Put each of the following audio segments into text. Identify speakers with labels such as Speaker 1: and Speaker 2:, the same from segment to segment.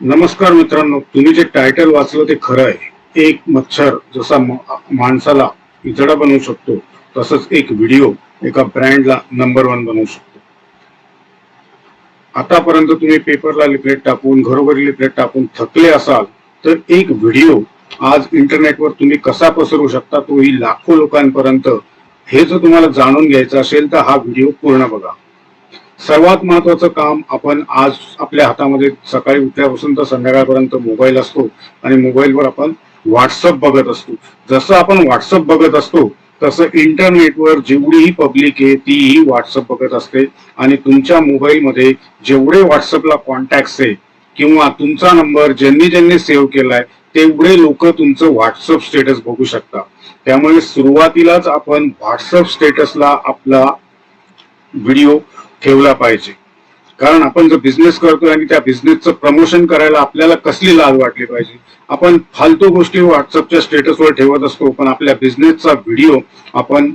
Speaker 1: नमस्कार मित्रांनो, तुम्ही जे टायटल वाचलं ते खरं आहे. एक मच्छर जसा माणसाला इजडा बनवू शकतो, तसंच एक व्हिडिओ एका ब्रँडला नंबर 1 बनवू शकतो. आतापर्यंत तुम्ही पेपरला लिफलेट टाकून, घरोघरी लिफलेट टाकून थकले असाल, तर एक व्हिडिओ आज इंटरनेटवर तुम्ही कसा पसरवू शकता, तोही लाखो लोकांपर्यंत, हे जर तुम्हाला जाणून घ्यायचं असेल तर हा व्हिडिओ पूर्ण बघा. सर्वात महत्वाचं काम, आपण आज आपल्या हातामध्ये सकाळी उठल्यापासून तर संध्याकाळपर्यंत मोबाईल असतो आणि मोबाईलवर आपण व्हॉट्सअप बघत असतो. जसं आपण व्हॉट्सअप बघत असतो तसं इंटरनेटवर जेवढीही पब्लिक आहे तीही व्हॉट्सअप बघत असते आणि तुमच्या मोबाईलमध्ये जेवढे व्हॉट्सअपला कॉन्टॅक्ट्स आहे किंवा तुमचा नंबर ज्यांनी ज्यांनी सेव्ह केलाय तेवढे लोक तुमचं व्हॉट्सअप स्टेटस बघू शकता. त्यामुळे सुरुवातीलाच आपण व्हॉट्सअप स्टेटसला आपला व्हिडिओ ठेवला पाहिजे. कारण आपण जर बिझनेस करतोय आणि त्या बिझनेसचं प्रमोशन करायला आपल्याला कसली लाज वाटली पाहिजे. आपण फालतू गोष्टी व्हॉट्सअपच्या स्टेटसवर ठेवत असतो, पण आपल्या बिझनेसचा व्हिडिओ आपण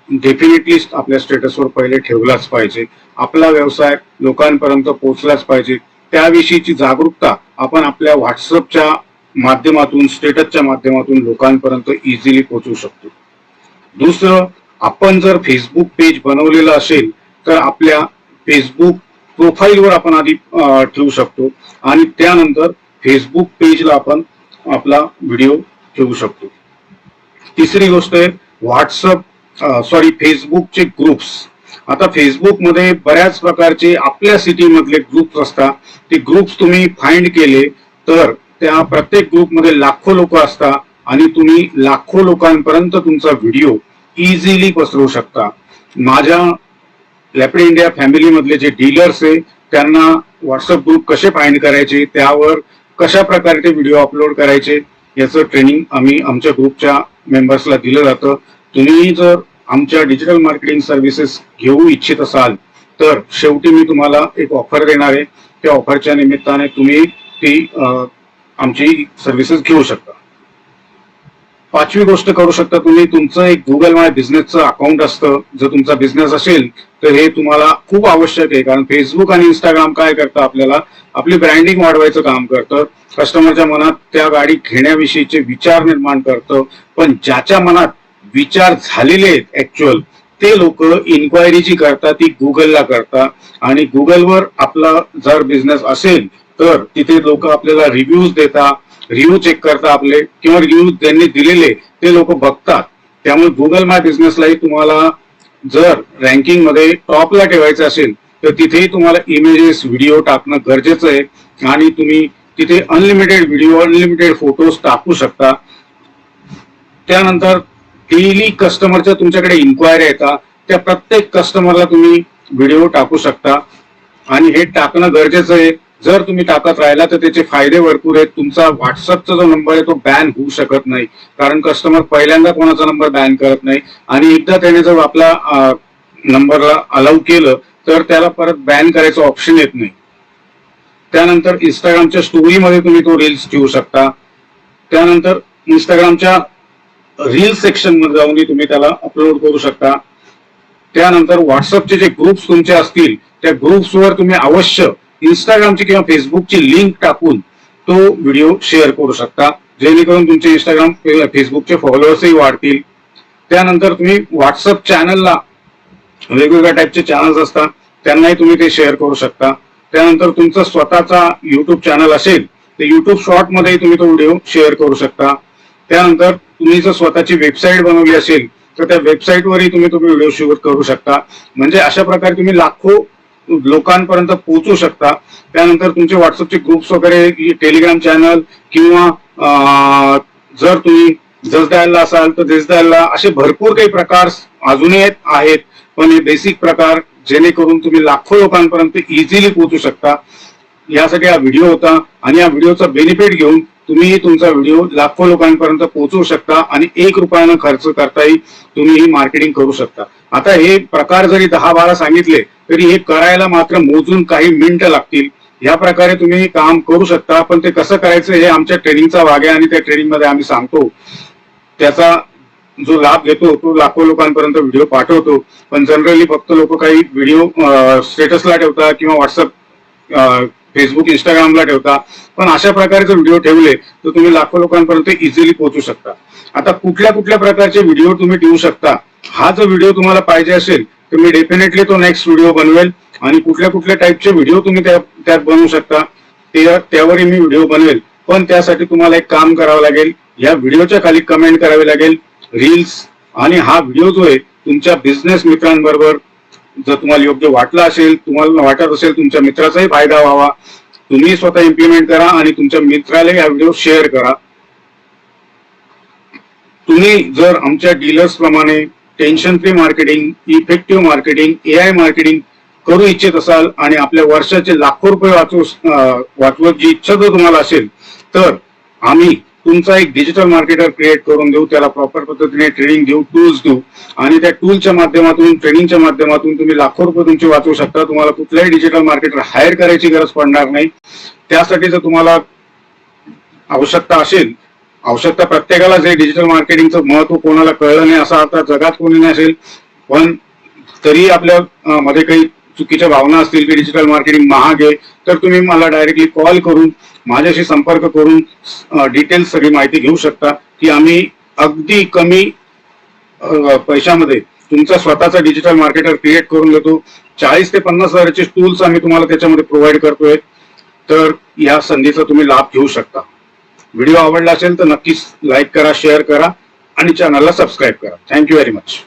Speaker 1: डेफिनेटली आपल्या स्टेटसवर पहिले ठेवलाच पाहिजे. आपला व्यवसाय लोकांपर्यंत पोहोचलाच पाहिजे. त्याविषयीची जागरूकता आपण आपल्या व्हॉट्सअपच्या माध्यमातून, स्टेटसच्या माध्यमातून लोकांपर्यंत इझिली पोहोचू शकतो. दुसरं, आपण जर फेसबुक पेज बनवलेलं असेल तर आपल्या फेसबुक प्रोफाईलवर आपण आधी ठेवू शकतो आणि त्यानंतर फेसबुक पेजला आपण आपला व्हिडिओ ठेवू शकतो. तिसरी गोष्ट आहे फेसबुकचे ग्रुप्स. आता फेसबुकमध्ये बऱ्याच प्रकारचे आपल्या सिटीमधले ग्रुप्स असतात. ते ग्रुप्स तुम्ही फाइंड केले तर त्या प्रत्येक ग्रुपमध्ये लाखो लोक असतात आणि तुम्ही लाखो लोकांपर्यंत तुमचा व्हिडिओ इझिली पसरवू शकता. माझ्या लॅपड इंडिया फॅमिली मधले जे डीलर्स आहे त्यांना व्हॉट्सअप ग्रुप कसे फाइंड करायचे, त्यावर कशा प्रकारे ते व्हिडिओ अपलोड करायचे याचं ट्रेनिंग आम्ही आमच्या ग्रुपच्या मेंबर्सला दिलं जातं. तुम्ही जर आमच्या डिजिटल मार्केटिंग सर्व्हिसेस घेऊ इच्छित असाल तर शेवटी मी तुम्हाला एक ऑफर देणार आहे. त्या ऑफरच्या निमित्ताने तुम्ही ती आमची सर्व्हिसेस घेऊ शकता. पाचवी गोष्ट करू शकता तुम्ही, तुमचं एक गुगल माय बिझनेसचं अकाउंट असतं. जर तुमचा बिझनेस असेल तर हे तुम्हाला खूप आवश्यक आहे. कारण फेसबुक आणि इंस्टाग्राम काय करतं, आपल्याला आपली ब्रँडिंग वाढवायचं काम करतं. कस्टमरच्या मनात त्या गाडी घेण्याविषयीचे विचार निर्माण करतं. पण ज्याच्या मनात विचार झालेले आहेत ऍक्च्युअल, ते लोक इन्क्वायरी जी करतात ती गुगलला करतात आणि गुगलवर आपला जर बिझनेस असेल तर तिथे लोक आपल्याला रिव्ह्यूज देतात, रिव्ह्यू चेक करतात आपले, किंवा रिव्ह्यू त्यांनी दिलेले ते लोक बघतात. त्यामुळे गुगल माय बिझनेसलाही तुम्हाला जर रँकिंग मध्ये टॉपला ठेवायचं असेल तर तिथेही तुम्हाला इमेजेस, व्हिडिओ टाकणं गरजेचं आहे आणि तुम्ही तिथे अनलिमिटेड व्हिडिओ, अनलिमिटेड फोटोज टाकू शकता. त्यानंतर डेली कस्टमरच्या तुमच्याकडे इन्क्वायरी येतात, त्या प्रत्येक कस्टमरला तुम्ही व्हिडिओ टाकू शकता आणि हे टाकणं गरजेचं आहे. जर तुम्ही टाकत राहिला तर त्याचे फायदे भरपूर आहेत. तुमचा व्हॉट्सअपचा जो नंबर आहे तो बॅन होऊ शकत नाही, कारण कस्टमर पहिल्यांदा कोणाचा नंबर बॅन करत नाही आणि एकदा त्याने जर आपला नंबरला अलाउ केलं तर त्याला परत बॅन करायचं ऑप्शन येत नाही. त्यानंतर इंस्टाग्रामच्या स्टोरीमध्ये तुम्ही तो रील्स ठेवू शकता. त्यानंतर इंस्टाग्रामच्या रील सेक्शन मध्ये जाऊन तुम्ही त्याला अपलोड करू शकता. त्यानंतर व्हॉट्सअपचे जे ग्रुप्स तुमचे असतील त्या ग्रुप्सवर तुम्ही अवश्य इंस्टाग्रामची किंवा फेसबुकची लिंक टाकून तो व्हिडिओ शेअर करू शकता, जेणेकरून तुमचे इंस्टाग्राम, फेसबुकचे फॉलोअर्सही वाढतील. त्यानंतर तुम्ही व्हॉट्सअप चॅनलला वेगवेगळ्या टाईपचे चॅनल्स असतात, त्यांनाही तुम्ही ते शेअर करू शकता. त्यानंतर तुमचा स्वतःचा युट्यूब चॅनल असेल तर युट्यूब शॉर्ट मध्ये तुम्ही तो व्हिडिओ शेअर करू शकता. त्यानंतर तुम्ही जर स्वतःची वेबसाईट बनवली असेल तर त्या वेबसाईटवरही तुम्ही तो व्हिडिओ शेअर करू शकता. म्हणजे अशा प्रकारे तुम्ही लाखो लोकांपर्यंत पोहोचू शकता. त्यानंतर तुमचे व्हॉट्सअपचे ग्रुप्स वगैरे, टेलिग्राम चॅनल किंवा जर तुम्ही जसडायलला असाल तर जसडायलला, असे भरपूर काही प्रकार अजूनही आहेत. पण हे बेसिक प्रकार जेणेकरून तुम्ही लाखो लोकांपर्यंत इझिली पोहोचू शकता. यासाठी हा व्हिडिओ होता आणि या व्हिडिओचा बेनिफिट घेऊन तुम्ही तुमचा व्हिडिओ लाखो लोकांपर्यंत पोहोचवू शकता आणि 1 रुपयानं खर्च करताही तुम्ही ही मार्केटिंग करू शकता. आता हे प्रकार जरी 10-12 सांगितले तरी हे करायला मात्र मोजून काही मिनिटं लागतील. या प्रकारे तुम्ही काम करू शकता. पण ते कसं करायचं हे आमच्या ट्रेनिंगचा भाग आहे आणि त्या ट्रेनिंग मध्ये आम्ही सांगतो. त्याचा जो लाभ घेतो तो लाखो लोकांपर्यंत व्हिडिओ पाठवतो. पण जनरली फक्त लोक काही व्हिडिओ स्टेटसला ठेवतात किंवा व्हॉट्सअप फेसबुक इंस्टाग्रामला ठेवता, पण अशा प्रकारचे व्हिडिओ ठेवले तर तुम्ही लाखो लोकांपर्यंत इझिली पोहोचू शकता. आता कुठल्या कुठल्या प्रकारचे व्हिडिओ तुम्ही ठेवू शकता, हा जो व्हिडिओ तुम्हाला पाहिजे असेल तर मी डेफिनेटली तो नेक्स्ट व्हिडिओ बनवेल. आणि कुठल्या कुठल्या टाईपचे व्हिडिओ तुम्ही त्यात बनवू शकता त्यावरही मी व्हिडिओ बनवेल. पण त्यासाठी तुम्हाला एक काम करावं लागेल, या व्हिडिओच्या खाली कमेंट करावी लागेल रील्स, आणि हा व्हिडिओ जो आहे तुमच्या बिझनेस मित्रांबरोबर जर तुम्हाला योग्य वाटला असेल, तुम्हाला वाटत असेल तुमच्या मित्राचाही फायदा व्हावा, तुम्ही स्वतः इम्प्लिमेंट करा आणि तुमच्या मित्राला हा व्हिडिओ शेअर करा. तुम्ही जर आमच्या डीलर्स प्रमाणे tension free marketing, effective marketing, AI marketing करू इच्छित असाल आणि आपल्या वर्षाचे लाखो रुपये वाचवण्याची इच्छा जर तुम्हाला असेल तर आम्ही तुमचा एक डिजिटल मार्केटर क्रिएट करून देऊ, त्याला प्रॉपर पद्धतीने ट्रेनिंग देऊ, टूल्स देऊ, आणि त्या टूलच्या माध्यमातून, ट्रेनिंगच्या माध्यमातून तुम्ही लाखो रुपये तुमचे वाचवू शकता. तुम्हाला कुठलाही डिजिटल मार्केटर हायर करायची गरज पडणार नाही. त्यासाठी जर तुम्हाला आवश्यकता असेल, आवश्यकता प्रत्येकाला जे डिजिटल मार्केटिंगचं महत्व कोणाला कळलं नाही असं आता जगात कोणी नसेल, पण तरी आपल्या मध्ये काही चुकीच्या भावना असतील की डिजिटल मार्केटिंग महाग आहे, तर तुम्ही मला डायरेक्टली कॉल करून माझ्याशी संपर्क करून डिटेल्स सगळी माहिती घेऊ शकता की आम्ही अगदी कमी पैशामध्ये तुमचा स्वतःचा डिजिटल मार्केटर क्रिएट करून देतो. 40 ते 50 हजाराचे टूल्स आम्ही तुम्हाला त्याच्यामध्ये प्रोव्हाइड करतोय. तर या संधीचा तुम्ही लाभ घेऊ शकता. व्हिडिओ आवडला असेल तर नक्कीच लाईक करा, शेअर करा आणि चॅनलला सबस्क्राईब करा. Thank you very much.